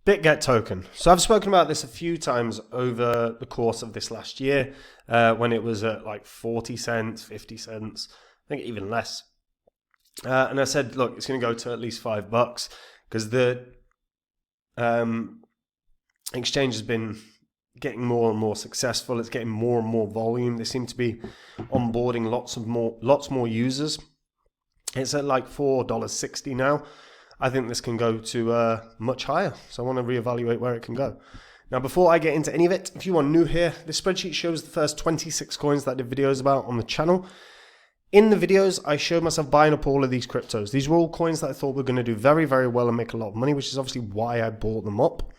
Bitget token. So I've spoken about this a few times over the course of this last year when it was at like 40 cents, 50 cents, I think even less. And I said, look, it's going to go to at least $5 because the exchange has been getting more and more successful. It's getting more and more volume. They seem to be onboarding lots more users. It's at like $4.60 now. I think this can go to much higher. So I want to reevaluate where it can go. Now, before I get into any of it, if you are new here, this spreadsheet shows the first 26 coins that I did videos about on the channel. In the videos, I showed myself buying up all of these cryptos. These were all coins that I thought were going to do very, very well and make a lot of money, which is obviously why I bought them up.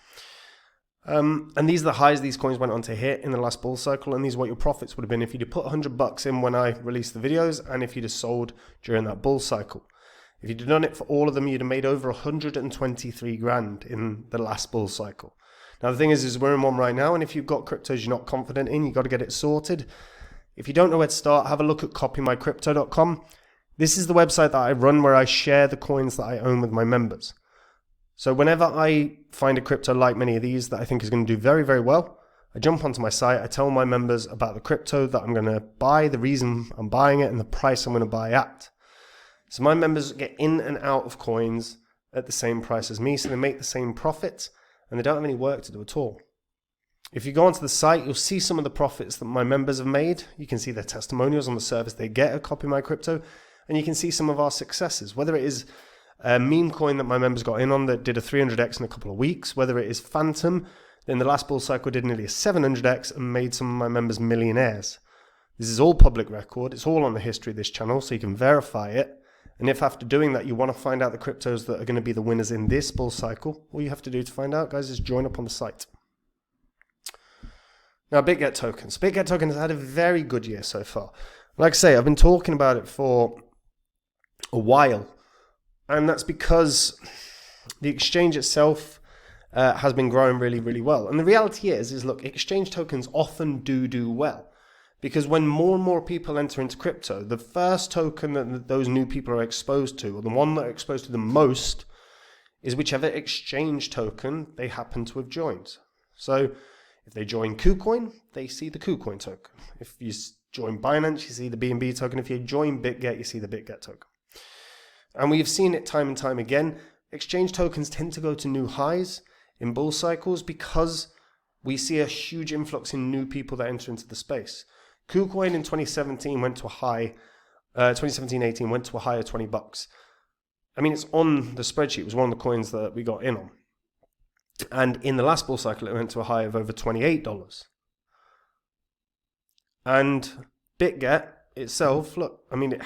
And these are the highs these coins went on to hit in the last bull cycle, and these are what your profits would have been if you'd have put $100 in when I released the videos and if you'd have sold during that bull cycle. If you'd have done it for all of them, you'd have made over 123 grand in the last bull cycle. Now, the thing is we're in one right now, and if you've got cryptos you're not confident in, you've got to get it sorted. If you don't know where to start, have a look at copymycrypto.com. This is the website that I run where I share the coins that I own with my members. So whenever I find a crypto like many of these that I think is going to do very, very well, I jump onto my site, I tell my members about the crypto that I'm going to buy, the reason I'm buying it, and the price I'm going to buy at. So my members get in and out of coins at the same price as me, so they make the same profit, and they don't have any work to do at all. If you go onto the site, you'll see some of the profits that my members have made. You can see their testimonials on the service they get at Copy My Crypto, and you can see some of our successes, whether it is a meme coin that my members got in on that did a 300x in a couple of weeks, whether it is Phantom, in the last bull cycle did nearly a 700x and made some of my members millionaires. This is all public record. It's all on the history of this channel, so you can verify it. And if after doing that you want to find out the cryptos that are going to be the winners in this bull cycle, all you have to do to find out, guys, is join up on the site. Now, Bitget tokens. Bitget token has had a very good year so far. Like I say, I've been talking about it for a while, and that's because the exchange itself has been growing really, really well. And the reality is look, exchange tokens often do well. Because when more and more people enter into crypto, the first token that those new people are exposed to, or the one that are exposed to the most, is whichever exchange token they happen to have joined. So if they join KuCoin, they see the KuCoin token. If you join Binance, you see the BNB token. If you join Bitget, you see the Bitget token. And we've seen it time and time again. Exchange tokens tend to go to new highs in bull cycles because we see a huge influx in new people that enter into the space. KuCoin in 2017 went to a high, 2017-18 went to a high of $20. I mean, it's on the spreadsheet. It was one of the coins that we got in on. And in the last bull cycle, it went to a high of over $28. And Bitget itself, look, I mean,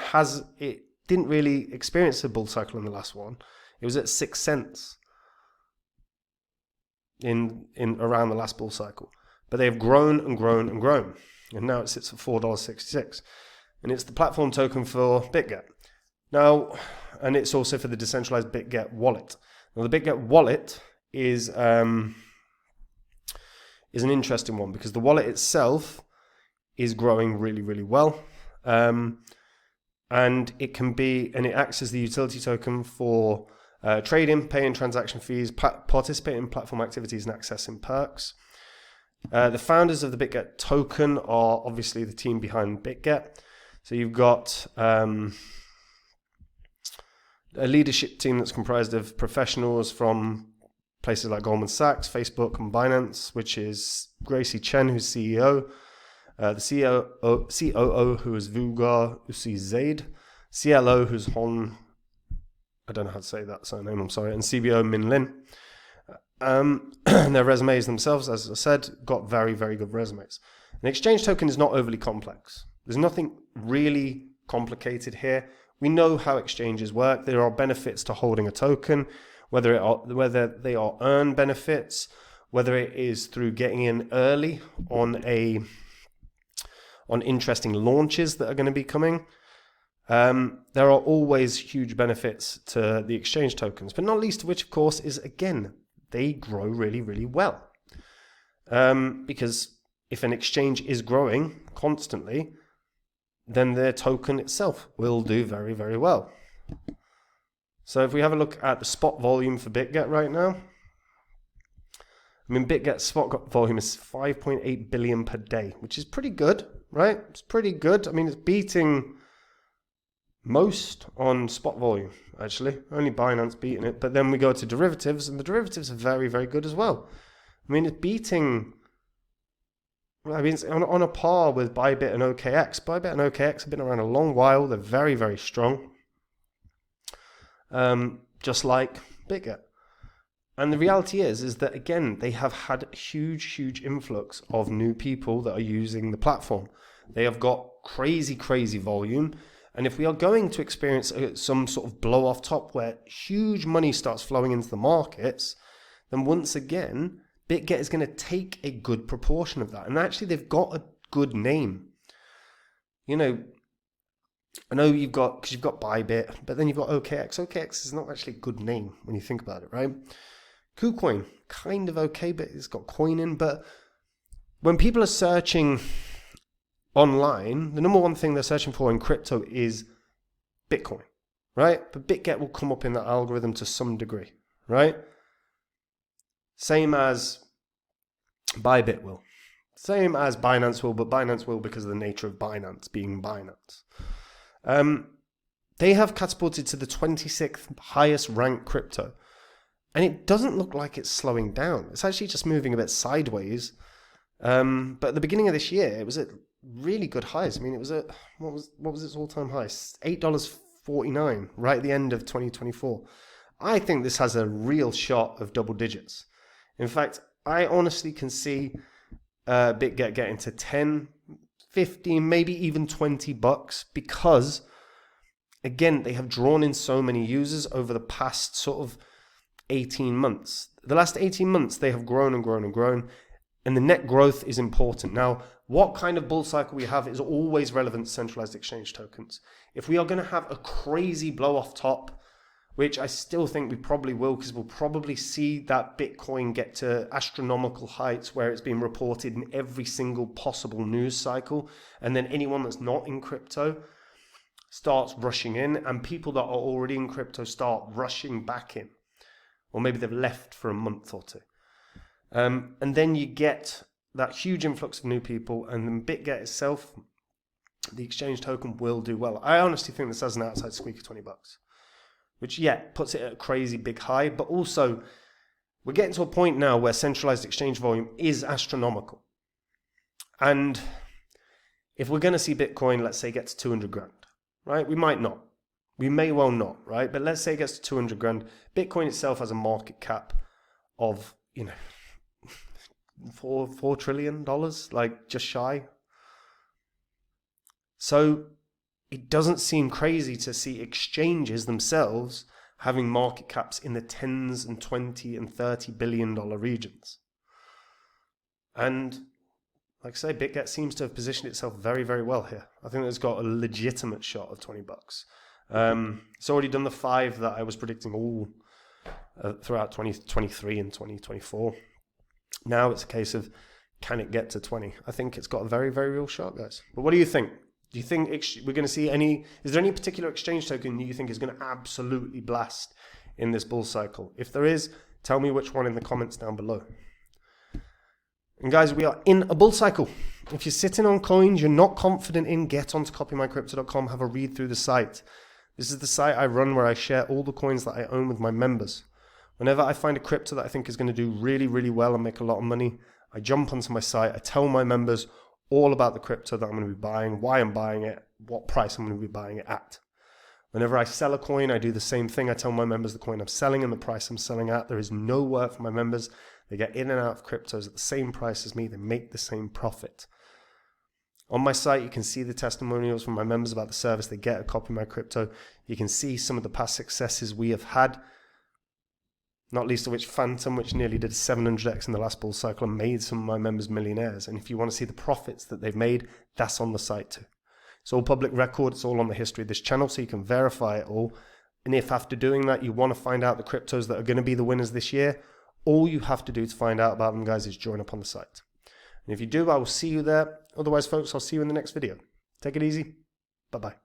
it didn't really experience a bull cycle in the last one. It was at 6 cents in around the last bull cycle. But they have grown and grown and grown. And now it sits at $4.66. And it's the platform token for Bitget. Now, and it's also for the decentralized Bitget wallet. Now, the Bitget wallet is an interesting one because the wallet itself is growing really, really well. And it acts as the utility token for trading, paying transaction fees, participating in platform activities and accessing perks. The founders of the Bitget token are obviously the team behind Bitget. So you've got a leadership team that's comprised of professionals from places like Goldman Sachs, Facebook, and Binance, which is Gracie Chen, who's CEO, the COO, who is Vugar Usi-Zaid, CLO, who's Hon, I don't know how to say that surname, I'm sorry, and CBO Min Lin. Their resumes themselves, as I said, got very, very good resumes. An exchange token is not overly complex. There's nothing really complicated here. We know how exchanges work. There are benefits to holding a token, whether they are earned benefits, whether it is through getting in early on interesting launches that are going to be coming. There are always huge benefits to the exchange tokens, but not least of which, of course, is, again, they grow really, really well. Because if an exchange is growing constantly, then their token itself will do very, very well. So if we have a look at the spot volume for Bitget right now, I mean, Bitget's spot volume is 5.8 billion per day, which is pretty good, right? It's pretty good. I mean, it's beating most on spot volume, actually. Only Binance beating it. But then we go to derivatives, and the derivatives are very, very good as well. I mean, it's beating... I mean, it's on a par with Bybit and OKX. Bybit and OKX have been around a long while. They're very, very strong. Just like Bitget. And the reality is that, again, they have had huge, huge influx of new people that are using the platform. They have got crazy, crazy volume. And if we are going to experience some sort of blow off top where huge money starts flowing into the markets, then once again, Bitget is going to take a good proportion of that. And actually, they've got a good name. You know, I know you've got Bybit, but then you've got OKX. OKX is not actually a good name when you think about it, right? KuCoin, kind of okay, but it's got coin in. But when people are searching online, the number one thing they're searching for in crypto is Bitcoin, right? But Bitget will come up in that algorithm to some degree, right? Same as Bybit will. Same as Binance will, but Binance will because of the nature of Binance being Binance. They have catapulted to the 26th highest ranked crypto. And it doesn't look like it's slowing down. It's actually just moving a bit sideways. But at the beginning of this year, it was at really good highs. I mean, it was at, what was its all-time high? $8.49, right at the end of 2024. I think this has a real shot of double digits. In fact, I honestly can see Bitget getting to 10, 15, maybe even $20 because, again, they have drawn in so many users over the past sort of 18 months. The last 18 months, they have grown and grown and grown, and the net growth is important. Now, what kind of bull cycle we have is always relevant to centralized exchange tokens. If we are going to have a crazy blow off top, which I still think we probably will, because we'll probably see that Bitcoin get to astronomical heights where it's being reported in every single possible news cycle, and then anyone that's not in crypto starts rushing in, and people that are already in crypto start rushing back in. Or maybe they've left for a month or two. And then you get that huge influx of new people, and then Bitget itself, the exchange token, will do well. I honestly think this has an outside squeak of $20, which, yeah, puts it at a crazy big high. But also, we're getting to a point now where centralized exchange volume is astronomical. And if we're going to see Bitcoin, let's say, get to 200 grand, right? We might not. We may well not, right? But let's say it gets to 200 grand. Bitcoin itself has a market cap of, you know, $4 trillion, like just shy. So it doesn't seem crazy to see exchanges themselves having market caps in the tens and 20 and $30 billion regions. And like I say, Bitget seems to have positioned itself very, very well here. I think it's got a legitimate shot of $20. It's already done the 5 that I was predicting all throughout 2023 and 2024. Now it's a case of, can it get to 20? I think it's got a very, very real shot, guys. But what do you think? Do you think we're going to see is there any particular exchange token you think is going to absolutely blast in this bull cycle? If there is, tell me which one in the comments down below. And guys, we are in a bull cycle. If you're sitting on coins you're not confident in, get onto copymycrypto.com, have a read through the site. This is the site I run where I share all the coins that I own with my members. Whenever I find a crypto that I think is going to do really, really well and make a lot of money, I jump onto my site, I tell my members all about the crypto that I'm going to be buying, why I'm buying it, what price I'm going to be buying it at. Whenever I sell a coin, I do the same thing. I tell my members the coin I'm selling and the price I'm selling at. There is no work for my members. They get in and out of cryptos at the same price as me. They make the same profit. On my site, you can see the testimonials from my members about the service they get at Copy My Crypto. You can see some of the past successes we have had, not least of which Phantom, which nearly did 700x in the last bull cycle and made some of my members millionaires. And if you want to see the profits that they've made, that's on the site too. It's all public record. It's all on the history of this channel, so you can verify it all. And if after doing that, you want to find out the cryptos that are going to be the winners this year, all you have to do to find out about them, guys, is join up on the site. And if you do, I will see you there. Otherwise, folks, I'll see you in the next video. Take it easy. Bye-bye.